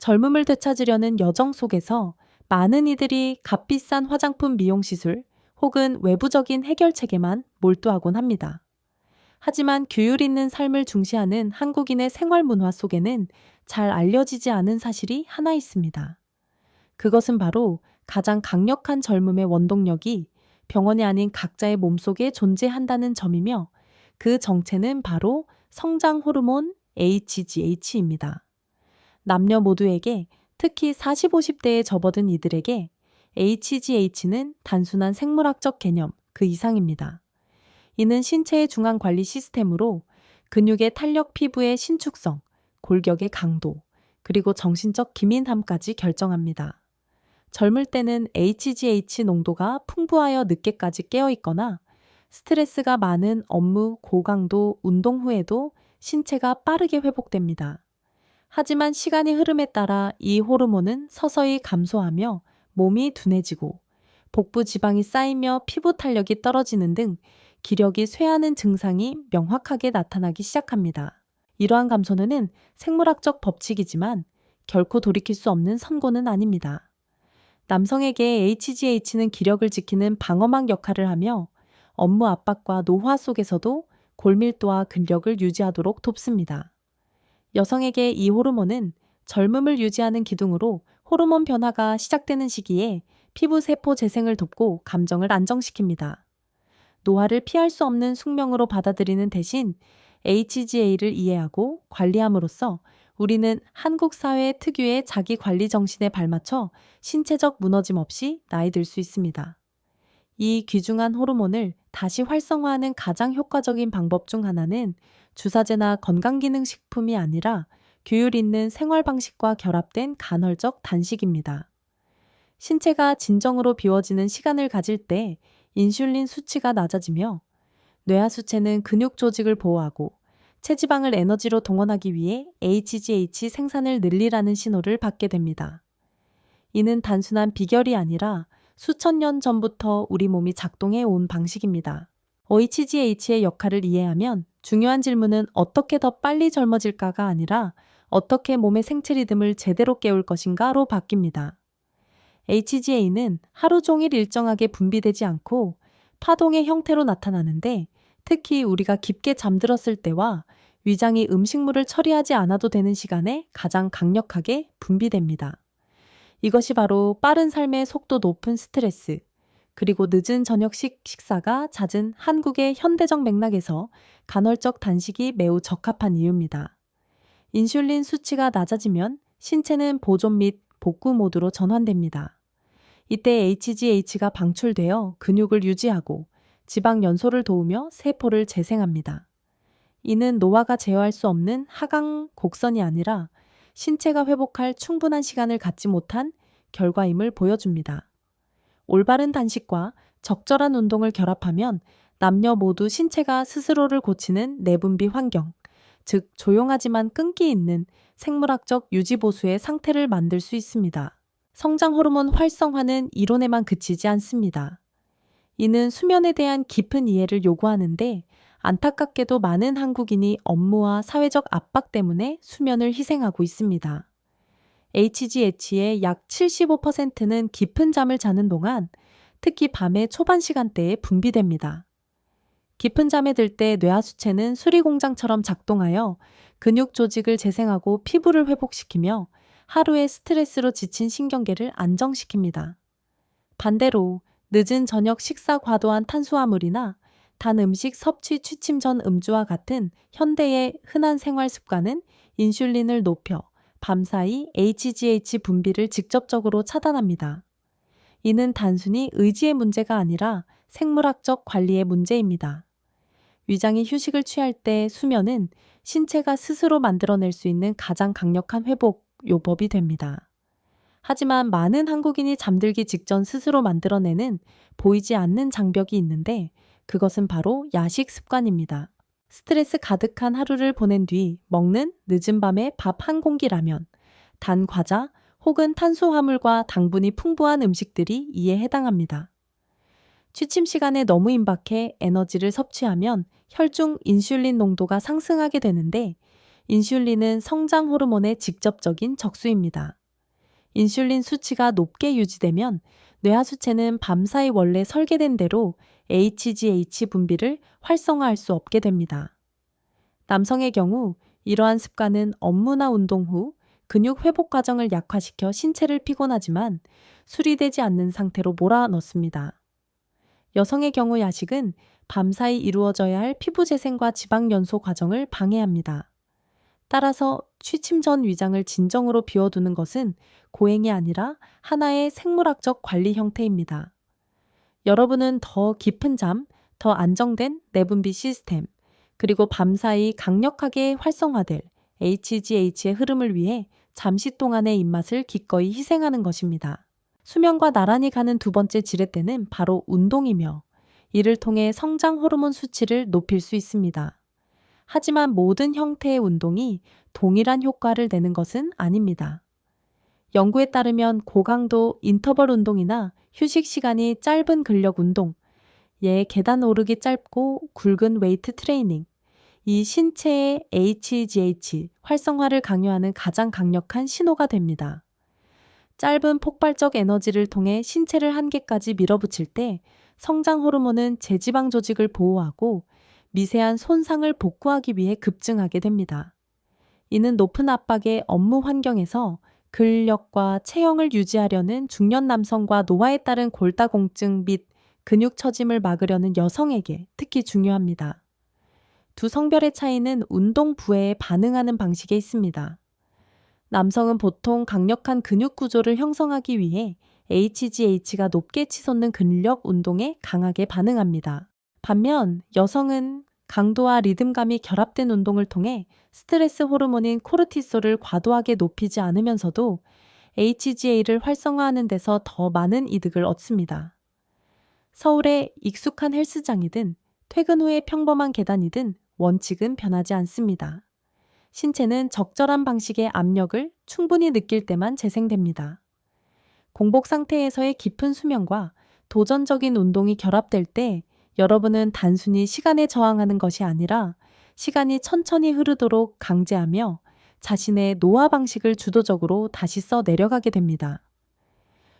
젊음을 되찾으려는 여정 속에서 많은 이들이 값비싼 화장품 미용 시술 혹은 외부적인 해결책에만 몰두하곤 합니다. 하지만 규율 있는 삶을 중시하는 한국인의 생활 문화 속에는 잘 알려지지 않은 사실이 하나 있습니다. 그것은 바로 가장 강력한 젊음의 원동력이 병원이 아닌 각자의 몸속에 존재한다는 점이며, 그 정체는 바로 성장 호르몬 HGH입니다. 남녀 모두에게, 특히 40, 50대에 접어든 이들에게 HGH는 단순한 생물학적 개념 그 이상입니다. 이는 신체의 중앙 관리 시스템으로 근육의 탄력, 피부의 신축성, 골격의 강도, 그리고 정신적 기민함까지 결정합니다. 젊을 때는 HGH 농도가 풍부하여 늦게까지 깨어있거나 스트레스가 많은 업무, 고강도 운동 후에도 신체가 빠르게 회복됩니다. 하지만 시간의 흐름에 따라 이 호르몬은 서서히 감소하며 몸이 둔해지고 복부 지방이 쌓이며 피부 탄력이 떨어지는 등 기력이 쇠하는 증상이 명확하게 나타나기 시작합니다. 이러한 감소는 생물학적 법칙이지만 결코 돌이킬 수 없는 선고는 아닙니다. 남성에게 HGH는 기력을 지키는 방어막 역할을 하며 업무 압박과 노화 속에서도 골밀도와 근력을 유지하도록 돕습니다. 여성에게 이 호르몬은 젊음을 유지하는 기둥으로 호르몬 변화가 시작되는 시기에 피부 세포 재생을 돕고 감정을 안정시킵니다. 노화를 피할 수 없는 숙명으로 받아들이는 대신 HGA를 이해하고 관리함으로써 우리는 한국 사회 특유의 자기 관리 정신에 발맞춰 신체적 무너짐 없이 나이 들 수 있습니다. 이 귀중한 호르몬을 다시 활성화하는 가장 효과적인 방법 중 하나는 주사제나 건강기능식품이 아니라 규율 있는 생활 방식과 결합된 간헐적 단식입니다. 신체가 진정으로 비워지는 시간을 가질 때 인슐린 수치가 낮아지며 뇌하수체는 근육 조직을 보호하고 체지방을 에너지로 동원하기 위해 HGH 생산을 늘리라는 신호를 받게 됩니다. 이는 단순한 비결이 아니라 수천 년 전부터 우리 몸이 작동해 온 방식입니다. HGH의 역할을 이해하면 중요한 질문은 어떻게 더 빨리 젊어질까가 아니라 어떻게 몸의 생체 리듬을 제대로 깨울 것인가로 바뀝니다. HGA는 하루 종일 일정하게 분비되지 않고 파동의 형태로 나타나는데, 특히 우리가 깊게 잠들었을 때와 위장이 음식물을 처리하지 않아도 되는 시간에 가장 강력하게 분비됩니다. 이것이 바로 빠른 삶의 속도 높은 스트레스, 그리고 늦은 저녁 식사가 잦은 한국의 현대적 맥락에서 간헐적 단식이 매우 적합한 이유입니다. 인슐린 수치가 낮아지면 신체는 보존 및 복구 모드로 전환됩니다. 이때 HGH가 방출되어 근육을 유지하고 지방 연소를 도우며 세포를 재생합니다. 이는 노화가 제어할 수 없는 하강 곡선이 아니라 신체가 회복할 충분한 시간을 갖지 못한 결과임을 보여줍니다. 올바른 단식과 적절한 운동을 결합하면 남녀 모두 신체가 스스로를 고치는 내분비 환경, 즉 조용하지만 끈기 있는 생물학적 유지보수의 상태를 만들 수 있습니다. 성장 호르몬 활성화는 이론에만 그치지 않습니다. 이는 수면에 대한 깊은 이해를 요구하는데, 안타깝게도 많은 한국인이 업무와 사회적 압박 때문에 수면을 희생하고 있습니다. HGH의 약 75%는 깊은 잠을 자는 동안, 특히 밤의 초반 시간대에 분비됩니다. 깊은 잠에 들 때 뇌하수체는 수리공장처럼 작동하여 근육 조직을 재생하고 피부를 회복시키며 하루의 스트레스로 지친 신경계를 안정시킵니다. 반대로 늦은 저녁 식사, 과도한 탄수화물이나 단 음식 섭취, 취침 전 음주와 같은 현대의 흔한 생활 습관은 인슐린을 높여 밤사이 HGH 분비를 직접적으로 차단합니다. 이는 단순히 의지의 문제가 아니라 생물학적 관리의 문제입니다. 위장이 휴식을 취할 때 수면은 신체가 스스로 만들어낼 수 있는 가장 강력한 회복 요법이 됩니다. 하지만 많은 한국인이 잠들기 직전 스스로 만들어내는 보이지 않는 장벽이 있는데, 그것은 바로 야식 습관입니다. 스트레스 가득한 하루를 보낸 뒤 먹는 늦은 밤에 밥 한 공기 라면, 단 과자 혹은 탄수화물과 당분이 풍부한 음식들이 이에 해당합니다. 취침 시간에 너무 임박해 에너지를 섭취하면 혈중 인슐린 농도가 상승하게 되는데, 인슐린은 성장 호르몬의 직접적인 적수입니다. 인슐린 수치가 높게 유지되면 뇌하수체는 밤사이 원래 설계된 대로 HGH 분비를 활성화할 수 없게 됩니다. 남성의 경우 이러한 습관은 업무나 운동 후 근육 회복 과정을 약화시켜 신체를 피곤하지만 수리되지 않는 상태로 몰아넣습니다. 여성의 경우 야식은 밤사이 이루어져야 할 피부 재생과 지방 연소 과정을 방해합니다. 따라서 취침 전 위장을 진정으로 비워두는 것은 고행이 아니라 하나의 생물학적 관리 형태입니다. 여러분은 더 깊은 잠, 더 안정된 내분비 시스템, 그리고 밤사이 강력하게 활성화될 HGH의 흐름을 위해 잠시 동안의 입맛을 기꺼이 희생하는 것입니다. 수면과 나란히 가는 두 번째 지렛대는 바로 운동이며 이를 통해 성장 호르몬 수치를 높일 수 있습니다. 하지만 모든 형태의 운동이 동일한 효과를 내는 것은 아닙니다. 연구에 따르면 고강도 인터벌 운동이나 휴식 시간이 짧은 근력 운동, 계단 오르기 짧고 굵은 웨이트 트레이닝, 이 신체의 HGH 활성화를 강요하는 가장 강력한 신호가 됩니다. 짧은 폭발적 에너지를 통해 신체를 한계까지 밀어붙일 때 성장 호르몬은 제지방 조직을 보호하고 미세한 손상을 복구하기 위해 급증하게 됩니다. 이는 높은 압박의 업무 환경에서 근력과 체형을 유지하려는 중년 남성과 노화에 따른 골다공증 및 근육 처짐을 막으려는 여성에게 특히 중요합니다. 두 성별의 차이는 운동 부해에 반응하는 방식에 있습니다. 남성은 보통 강력한 근육 구조를 형성하기 위해 HGH가 높게 치솟는 근력 운동에 강하게 반응합니다. 반면 여성은 강도와 리듬감이 결합된 운동을 통해 스트레스 호르몬인 코르티솔을 과도하게 높이지 않으면서도 HGH를 활성화하는 데서 더 많은 이득을 얻습니다. 서울의 익숙한 헬스장이든 퇴근 후의 평범한 계단이든 원칙은 변하지 않습니다. 신체는 적절한 방식의 압력을 충분히 느낄 때만 재생됩니다. 공복 상태에서의 깊은 수면과 도전적인 운동이 결합될 때 여러분은 단순히 시간에 저항하는 것이 아니라 시간이 천천히 흐르도록 강제하며 자신의 노화 방식을 주도적으로 다시 써 내려가게 됩니다.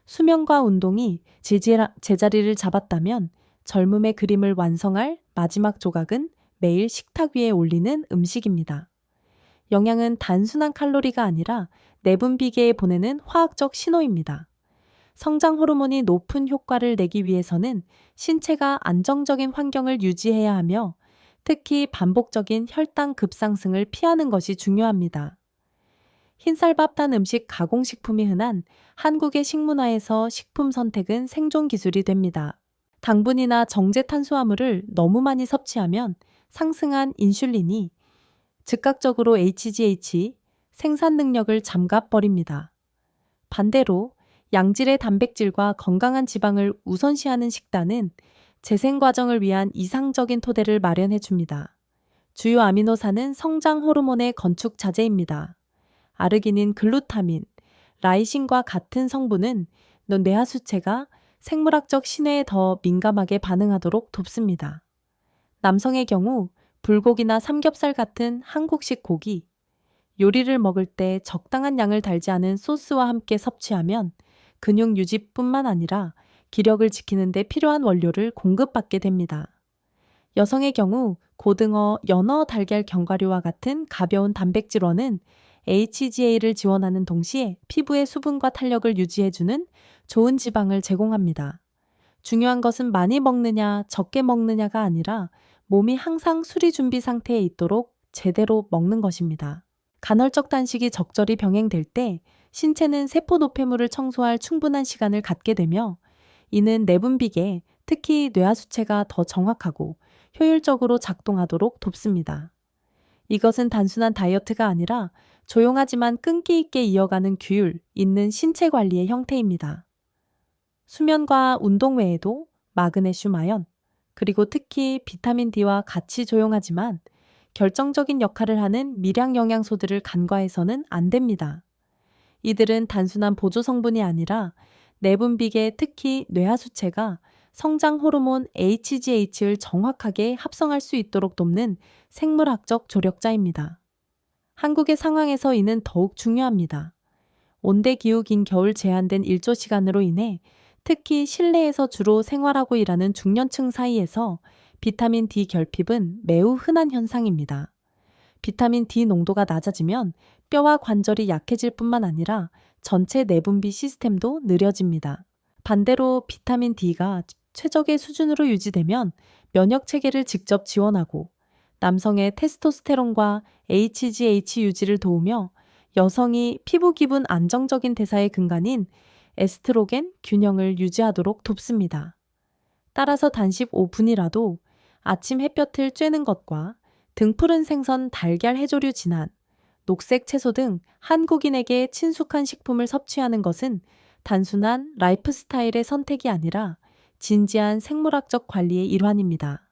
수면과 운동이 제자리를 잡았다면 젊음의 그림을 완성할 마지막 조각은 매일 식탁 위에 올리는 음식입니다. 영양은 단순한 칼로리가 아니라 내분비계에 보내는 화학적 신호입니다. 성장 호르몬이 높은 효과를 내기 위해서는 신체가 안정적인 환경을 유지해야 하며 특히 반복적인 혈당 급상승을 피하는 것이 중요합니다. 흰쌀밥 단 음식 가공식품이 흔한 한국의 식문화에서 식품 선택은 생존 기술이 됩니다. 당분이나 정제 탄수화물을 너무 많이 섭취하면 상승한 인슐린이 즉각적으로 HGH 생산 능력을 잠가버립니다. 반대로 양질의 단백질과 건강한 지방을 우선시하는 식단은 재생 과정을 위한 이상적인 토대를 마련해 줍니다. 주요 아미노산은 성장 호르몬의 건축 자재입니다. 아르기닌, 글루타민, 라이신과 같은 성분은 뇌하수체가 생물학적 신호에 더 민감하게 반응하도록 돕습니다. 남성의 경우 불고기나 삼겹살 같은 한국식 고기, 요리를 먹을 때 적당한 양을 달지 않은 소스와 함께 섭취하면 근육 유지뿐만 아니라 기력을 지키는 데 필요한 원료를 공급받게 됩니다. 여성의 경우 고등어, 연어, 달걀, 견과류와 같은 가벼운 단백질원은 HGA를 지원하는 동시에 피부의 수분과 탄력을 유지해주는 좋은 지방을 제공합니다. 중요한 것은 많이 먹느냐, 적게 먹느냐가 아니라 몸이 항상 수리 준비 상태에 있도록 제대로 먹는 것입니다. 간헐적 단식이 적절히 병행될 때 신체는 세포 노폐물을 청소할 충분한 시간을 갖게 되며 이는 내분비계, 특히 뇌하수체가 더 정확하고 효율적으로 작동하도록 돕습니다. 이것은 단순한 다이어트가 아니라 조용하지만 끈기 있게 이어가는 규율 있는 신체 관리의 형태입니다. 수면과 운동 외에도 마그네슘 아연, 그리고 특히 비타민 D와 같이 조용하지만 결정적인 역할을 하는 미량 영양소들을 간과해서는 안 됩니다. 이들은 단순한 보조 성분이 아니라 내분비계, 특히 뇌하수체가 성장 호르몬 HGH를 정확하게 합성할 수 있도록 돕는 생물학적 조력자입니다. 한국의 상황에서 이는 더욱 중요합니다. 온대 기후 긴 겨울 제한된 일조 시간으로 인해 특히 실내에서 주로 생활하고 일하는 중년층 사이에서 비타민 D 결핍은 매우 흔한 현상입니다. 비타민 D 농도가 낮아지면 뼈와 관절이 약해질 뿐만 아니라 전체 내분비 시스템도 느려집니다. 반대로 비타민 D가 최적의 수준으로 유지되면 면역 체계를 직접 지원하고 남성의 테스토스테론과 HGH 유지를 도우며 여성이 피부 기분 안정적인 대사의 근간인 에스트로겐 균형을 유지하도록 돕습니다. 따라서 단식 5분이라도 아침 햇볕을 쬐는 것과 등푸른 생선, 달걀, 해조류 진한, 녹색 채소 등 한국인에게 친숙한 식품을 섭취하는 것은 단순한 라이프 스타일의 선택이 아니라 진지한 생물학적 관리의 일환입니다.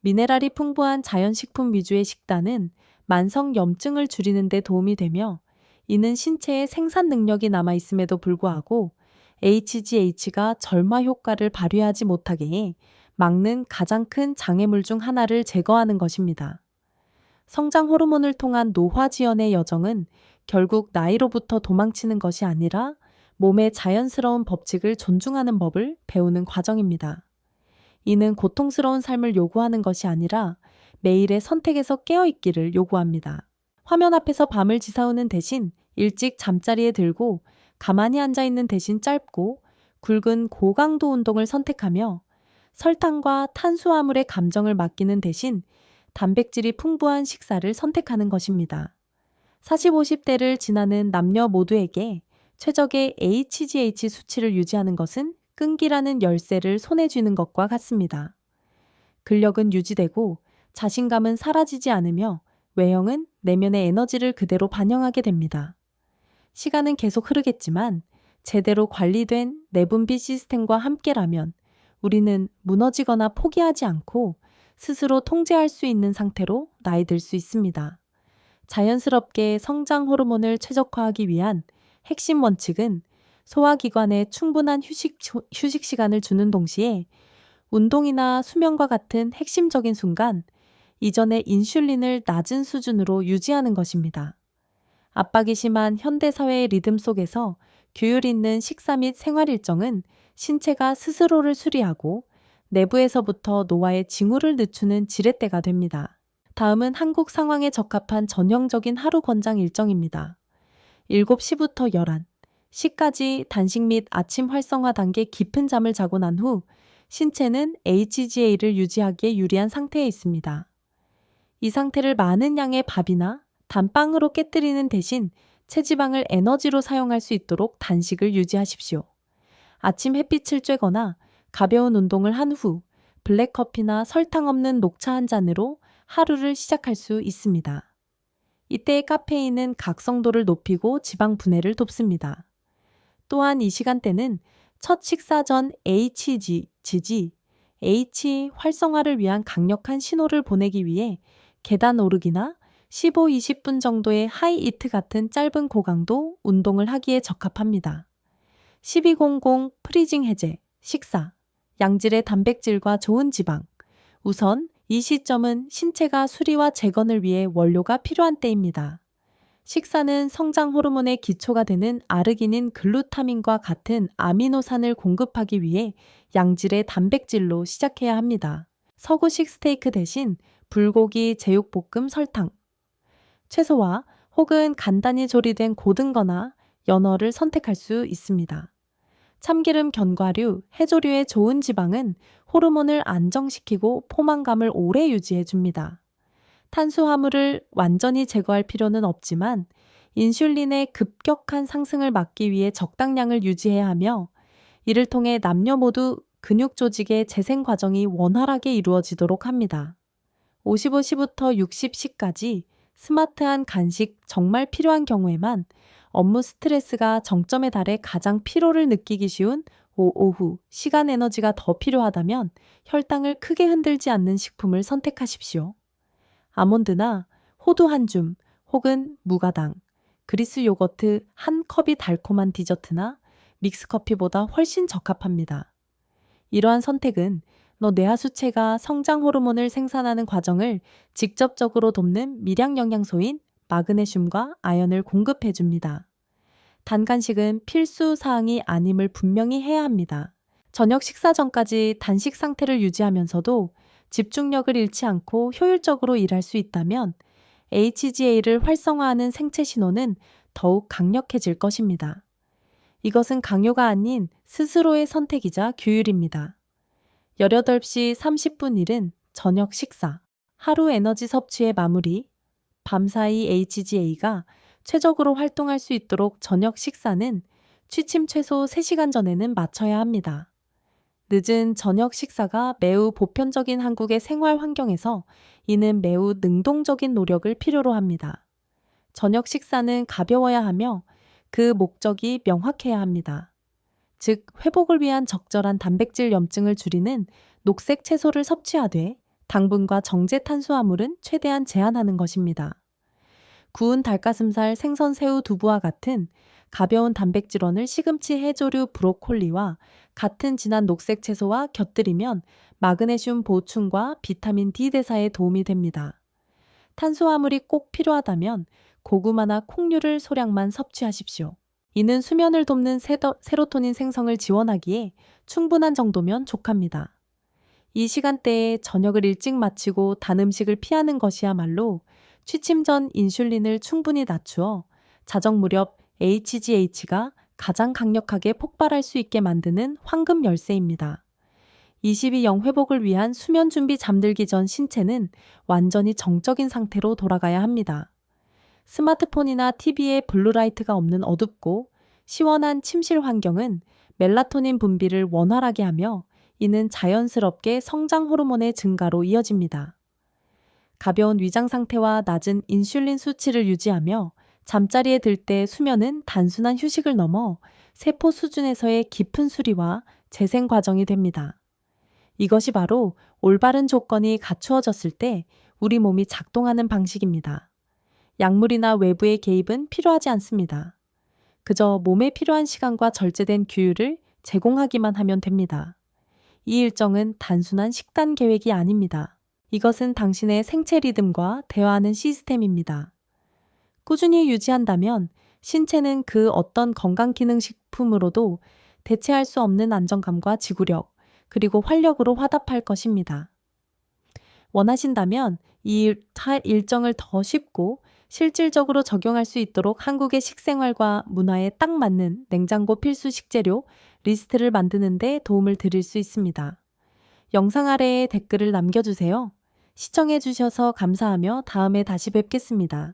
미네랄이 풍부한 자연식품 위주의 식단은 만성 염증을 줄이는 데 도움이 되며 이는 신체의 생산 능력이 남아있음에도 불구하고 HGH가 절마 효과를 발휘하지 못하게 해 막는 가장 큰 장애물 중 하나를 제거하는 것입니다. 성장 호르몬을 통한 노화 지연의 여정은 결국 나이로부터 도망치는 것이 아니라 몸의 자연스러운 법칙을 존중하는 법을 배우는 과정입니다. 이는 고통스러운 삶을 요구하는 것이 아니라 매일의 선택에서 깨어있기를 요구합니다. 화면 앞에서 밤을 지새우는 대신 일찍 잠자리에 들고 가만히 앉아있는 대신 짧고 굵은 고강도 운동을 선택하며 설탕과 탄수화물의 감정을 맡기는 대신 단백질이 풍부한 식사를 선택하는 것입니다. 40, 50대를 지나는 남녀 모두에게 최적의 HGH 수치를 유지하는 것은 끈기라는 열쇠를 손에 쥐는 것과 같습니다. 근력은 유지되고 자신감은 사라지지 않으며 외형은 내면의 에너지를 그대로 반영하게 됩니다. 시간은 계속 흐르겠지만 제대로 관리된 내분비 시스템과 함께라면 우리는 무너지거나 포기하지 않고 스스로 통제할 수 있는 상태로 나이 들 수 있습니다. 자연스럽게 성장 호르몬을 최적화하기 위한 핵심 원칙은 소화기관에 충분한 휴식 시간을 주는 동시에 운동이나 수면과 같은 핵심적인 순간 이전의 인슐린을 낮은 수준으로 유지하는 것입니다. 압박이 심한 현대사회의 리듬 속에서 규율 있는 식사 및 생활 일정은 신체가 스스로를 수리하고 내부에서부터 노화의 징후를 늦추는 지렛대가 됩니다. 다음은 한국 상황에 적합한 전형적인 하루 권장 일정입니다. 7시부터 11, 시까지 단식 및 아침 활성화 단계 깊은 잠을 자고 난 후 신체는 HGA를 유지하기에 유리한 상태에 있습니다. 이 상태를 많은 양의 밥이나 단빵으로 깨뜨리는 대신 체지방을 에너지로 사용할 수 있도록 단식을 유지하십시오. 아침 햇빛을 쬐거나 가벼운 운동을 한 후 블랙커피나 설탕 없는 녹차 한 잔으로 하루를 시작할 수 있습니다. 이때의 카페인은 각성도를 높이고 지방 분해를 돕습니다. 또한 이 시간대는 첫 식사 전 H 활성화를 위한 강력한 신호를 보내기 위해 계단 오르기나 15, 20분 정도의 하이이트 같은 짧은 고강도 운동을 하기에 적합합니다. 1200 프리징 해제, 식사, 양질의 단백질과 좋은 지방. 우선 이 시점은 신체가 수리와 재건을 위해 원료가 필요한 때입니다. 식사는 성장 호르몬의 기초가 되는 아르기닌 글루타민과 같은 아미노산을 공급하기 위해 양질의 단백질로 시작해야 합니다. 서구식 스테이크 대신 불고기, 제육볶음, 설탕, 채소와 혹은 간단히 조리된 고등거나 연어를 선택할 수 있습니다. 참기름, 견과류, 해조류의 좋은 지방은 호르몬을 안정시키고 포만감을 오래 유지해 줍니다. 탄수화물을 완전히 제거할 필요는 없지만 인슐린의 급격한 상승을 막기 위해 적당량을 유지해야 하며 이를 통해 남녀 모두 근육 조직의 재생 과정이 원활하게 이루어지도록 합니다. 55시부터 60시까지 스마트한 간식 정말 필요한 경우에만 업무 스트레스가 정점에 달해 가장 피로를 느끼기 쉬운 오후 시간 에너지가 더 필요하다면 혈당을 크게 흔들지 않는 식품을 선택하십시오. 아몬드나 호두 한 줌 혹은 무가당, 그리스 요거트 한 컵이 달콤한 디저트나 믹스커피보다 훨씬 적합합니다. 이러한 선택은 너 뇌하수체가 성장 호르몬을 생산하는 과정을 직접적으로 돕는 밀양 영양소인 마그네슘과 아연을 공급해 줍니다. 단간식은 필수 사항이 아님을 분명히 해야 합니다. 저녁 식사 전까지 단식 상태를 유지하면서도 집중력을 잃지 않고 효율적으로 일할 수 있다면 HGA를 활성화하는 생체 신호는 더욱 강력해질 것입니다. 이것은 강요가 아닌 스스로의 선택이자 규율입니다. 18시 30분 일은 저녁 식사, 하루 에너지 섭취의 마무리, 밤사이 HGA가 최적으로 활동할 수 있도록 저녁 식사는 취침 최소 3시간 전에는 마쳐야 합니다. 늦은 저녁 식사가 매우 보편적인 한국의 생활 환경에서 이는 매우 능동적인 노력을 필요로 합니다. 저녁 식사는 가벼워야 하며 그 목적이 명확해야 합니다. 즉, 회복을 위한 적절한 단백질 염증을 줄이는 녹색 채소를 섭취하되 당분과 정제 탄수화물은 최대한 제한하는 것입니다. 구운 닭가슴살, 생선, 새우, 두부와 같은 가벼운 단백질원을 시금치, 해조류, 브로콜리와 같은 진한 녹색 채소와 곁들이면 마그네슘 보충과 비타민 D 대사에 도움이 됩니다. 탄수화물이 꼭 필요하다면 고구마나 콩류를 소량만 섭취하십시오. 이는 수면을 돕는 세로토닌 생성을 지원하기에 충분한 정도면 족합니다. 이 시간대에 저녁을 일찍 마치고 단 음식을 피하는 것이야말로 취침 전 인슐린을 충분히 낮추어 자정 무렵 HGH가 가장 강력하게 폭발할 수 있게 만드는 황금 열쇠입니다. 22형 회복을 위한 수면 준비 잠들기 전 신체는 완전히 정적인 상태로 돌아가야 합니다. 스마트폰이나 TV에 블루라이트가 없는 어둡고 시원한 침실 환경은 멜라토닌 분비를 원활하게 하며 이는 자연스럽게 성장 호르몬의 증가로 이어집니다. 가벼운 위장 상태와 낮은 인슐린 수치를 유지하며 잠자리에 들 때 수면은 단순한 휴식을 넘어 세포 수준에서의 깊은 수리와 재생 과정이 됩니다. 이것이 바로 올바른 조건이 갖추어졌을 때 우리 몸이 작동하는 방식입니다. 약물이나 외부의 개입은 필요하지 않습니다. 그저 몸에 필요한 시간과 절제된 규율을 제공하기만 하면 됩니다. 이 일정은 단순한 식단 계획이 아닙니다. 이것은 당신의 생체 리듬과 대화하는 시스템입니다. 꾸준히 유지한다면 신체는 그 어떤 건강기능식품으로도 대체할 수 없는 안정감과 지구력, 그리고 활력으로 화답할 것입니다. 원하신다면 이 일정을 더 쉽고 실질적으로 적용할 수 있도록 한국의 식생활과 문화에 딱 맞는 냉장고 필수 식재료 리스트를 만드는 데 도움을 드릴 수 있습니다. 영상 아래에 댓글을 남겨주세요. 시청해주셔서 감사하며 다음에 다시 뵙겠습니다.